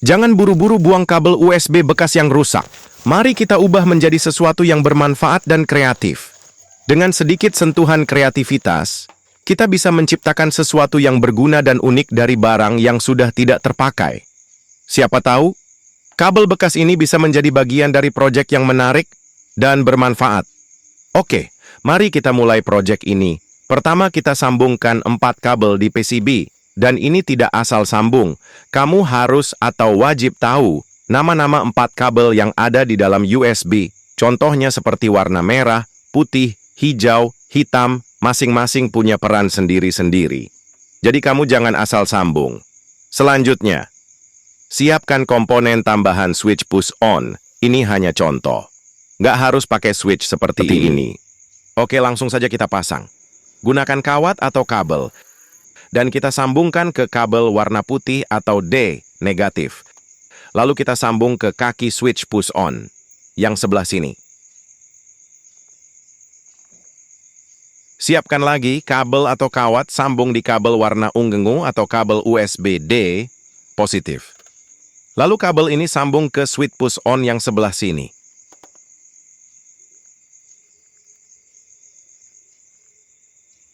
Jangan buru-buru buang kabel USB bekas yang rusak. Mari kita ubah menjadi sesuatu yang bermanfaat dan kreatif. Dengan sedikit sentuhan kreativitas, kita bisa menciptakan sesuatu yang berguna dan unik dari barang yang sudah tidak terpakai. Siapa tahu, kabel bekas ini bisa menjadi bagian dari proyek yang menarik dan bermanfaat. Oke, mari kita mulai proyek ini. Pertama kita sambungkan 4 kabel di PCB. Dan ini tidak asal sambung. Kamu harus atau wajib tahu nama-nama 4 kabel yang ada di dalam USB. Contohnya seperti warna merah, putih, hijau, hitam, masing-masing punya peran sendiri-sendiri. Jadi kamu jangan asal sambung. Selanjutnya, siapkan komponen tambahan switch push on. Ini hanya contoh. Nggak harus pakai switch seperti ini. Oke, langsung saja kita pasang. Gunakan kawat atau kabel. Dan kita sambungkan ke kabel warna putih atau D, negatif. Lalu kita sambung ke kaki switch push on, yang sebelah sini. Siapkan lagi kabel atau kawat sambung di kabel warna ungu atau kabel USB D, positif. Lalu kabel ini sambung ke switch push on yang sebelah sini.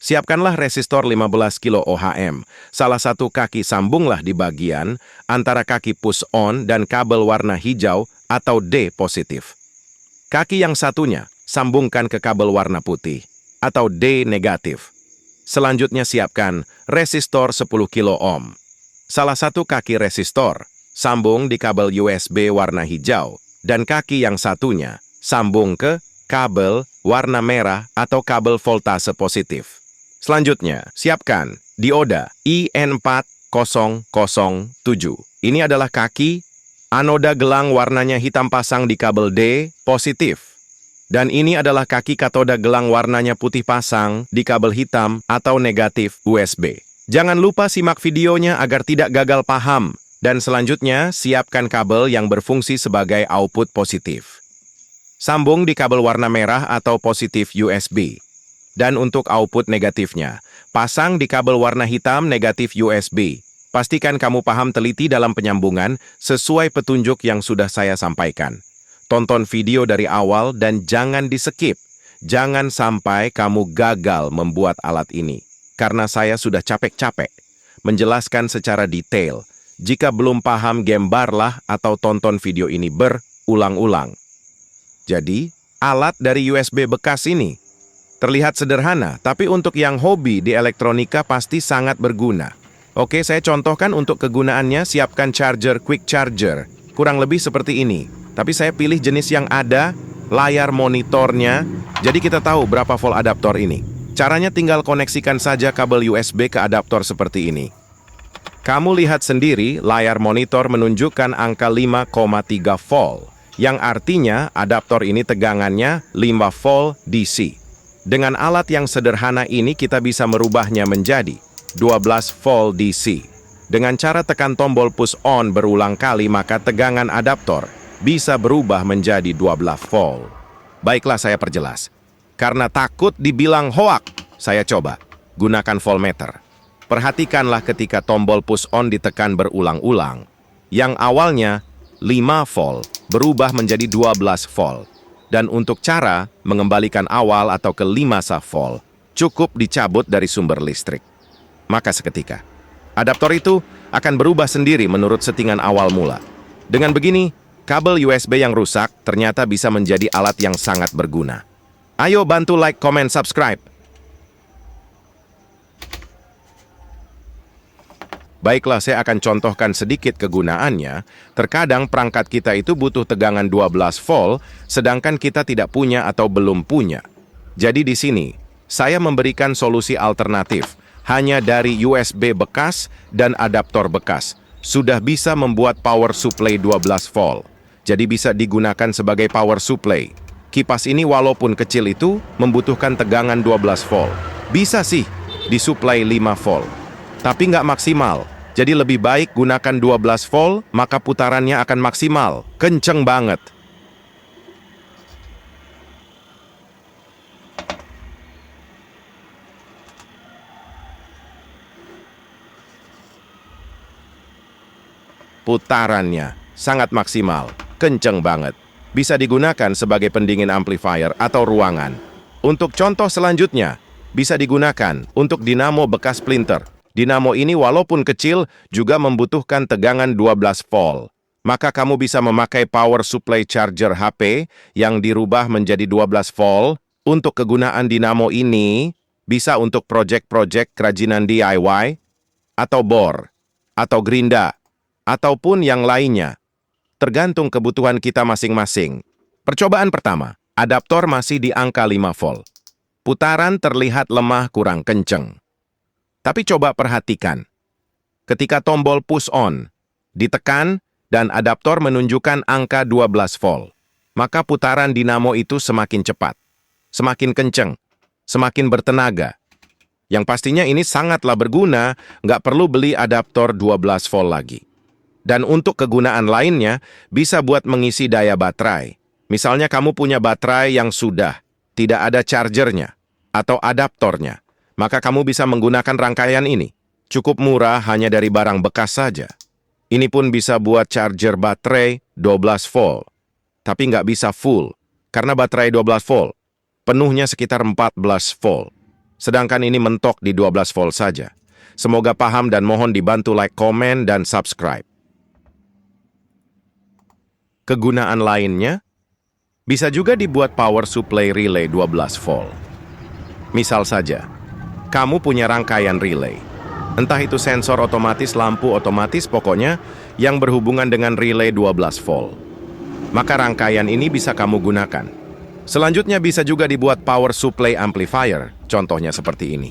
Siapkanlah resistor 15 kilo ohm. Salah satu kaki sambunglah di bagian antara kaki push on dan kabel warna hijau atau D positif. Kaki yang satunya sambungkan ke kabel warna putih atau D negatif. Selanjutnya siapkan resistor 10 kilo ohm. Salah satu kaki resistor sambung di kabel USB warna hijau dan kaki yang satunya sambung ke kabel warna merah atau kabel voltase positif. Selanjutnya, siapkan dioda IN4007. Ini adalah kaki anoda gelang warnanya hitam pasang di kabel D positif. Dan ini adalah kaki katoda gelang warnanya putih pasang di kabel hitam atau negatif USB. Jangan lupa simak videonya agar tidak gagal paham. Dan selanjutnya, siapkan kabel yang berfungsi sebagai output positif. Sambung di kabel warna merah atau positif USB. Dan untuk output negatifnya, pasang di kabel warna hitam negatif USB. Pastikan kamu paham teliti dalam penyambungan sesuai petunjuk yang sudah saya sampaikan. Tonton video dari awal dan jangan di-skip. Jangan sampai kamu gagal membuat alat ini. Karena saya sudah capek-capek menjelaskan secara detail. Jika belum paham, gambarlah atau tonton video ini berulang-ulang. Jadi, alat dari USB bekas ini terlihat sederhana, tapi untuk yang hobi di elektronika pasti sangat berguna. Oke, saya contohkan untuk kegunaannya, siapkan charger quick charger. Kurang lebih seperti ini. Tapi saya pilih jenis yang ada, layar monitornya, jadi kita tahu berapa volt adaptor ini. Caranya tinggal koneksikan saja kabel USB ke adaptor seperti ini. Kamu lihat sendiri, layar monitor menunjukkan angka 5,3 volt, yang artinya adaptor ini tegangannya 5 volt DC. Dengan alat yang sederhana ini kita bisa merubahnya menjadi 12 volt DC. Dengan cara tekan tombol push on berulang kali maka tegangan adaptor bisa berubah menjadi 12 volt. Baiklah saya perjelas. Karena takut dibilang hoak, saya coba gunakan voltmeter. Perhatikanlah ketika tombol push on ditekan berulang-ulang. Yang awalnya 5 volt berubah menjadi 12 volt. Dan untuk cara mengembalikan awal atau ke 5 volt, cukup dicabut dari sumber listrik. Maka seketika, adaptor itu akan berubah sendiri menurut settingan awal mula. Dengan begini, kabel USB yang rusak ternyata bisa menjadi alat yang sangat berguna. Ayo bantu like, comment, subscribe. Baiklah, saya akan contohkan sedikit kegunaannya. Terkadang perangkat kita itu butuh tegangan 12 volt, sedangkan kita tidak punya atau belum punya. Jadi di sini, saya memberikan solusi alternatif. Hanya dari USB bekas dan adaptor bekas. Sudah bisa membuat power supply 12 volt. Jadi bisa digunakan sebagai power supply. Kipas ini walaupun kecil itu, membutuhkan tegangan 12 volt. Bisa sih, disuplai 5 volt. Tapi nggak maksimal. Jadi lebih baik gunakan 12 volt, maka putarannya akan maksimal. Kenceng banget. putarannya sangat maksimal, kenceng banget. Bisa digunakan sebagai pendingin amplifier atau ruangan. Untuk contoh selanjutnya, bisa digunakan untuk dinamo bekas printer. Dinamo ini walaupun kecil juga membutuhkan tegangan 12 volt. Maka kamu bisa memakai power supply charger HP yang dirubah menjadi 12 volt. Untuk kegunaan dinamo ini bisa untuk proyek-proyek kerajinan DIY atau bor atau gerinda ataupun yang lainnya. Tergantung kebutuhan kita masing-masing. Percobaan pertama, adaptor masih di angka 5 volt. Putaran terlihat lemah kurang kenceng. Tapi coba perhatikan. Ketika tombol push on ditekan dan adaptor menunjukkan angka 12 volt, maka putaran dinamo itu semakin cepat, semakin kenceng, semakin bertenaga. Yang pastinya ini sangatlah berguna, nggak perlu beli adaptor 12 volt lagi. Dan untuk kegunaan lainnya, bisa buat mengisi daya baterai. Misalnya kamu punya baterai yang sudah tidak ada chargernya atau adaptornya, maka kamu bisa menggunakan rangkaian ini. Cukup murah, hanya dari barang bekas saja. Ini pun bisa buat charger baterai 12 volt. Tapi nggak bisa full, karena baterai 12 volt, penuhnya sekitar 14 volt. Sedangkan ini mentok di 12 volt saja. Semoga paham dan mohon dibantu like, komen, dan subscribe. Kegunaan lainnya, bisa juga dibuat power supply relay 12 volt. Misal saja, kamu punya rangkaian relay. Entah itu sensor otomatis, lampu otomatis, pokoknya yang berhubungan dengan relay 12 volt. Maka rangkaian ini bisa kamu gunakan. Selanjutnya bisa juga dibuat power supply amplifier, contohnya seperti ini.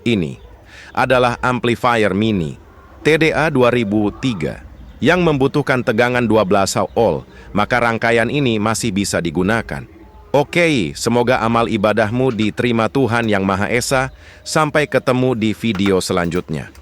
Ini adalah amplifier mini TDA 2003 yang membutuhkan tegangan 12 volt, maka rangkaian ini masih bisa digunakan. Oke, semoga amal ibadahmu diterima Tuhan Yang Maha Esa. Sampai ketemu di video selanjutnya.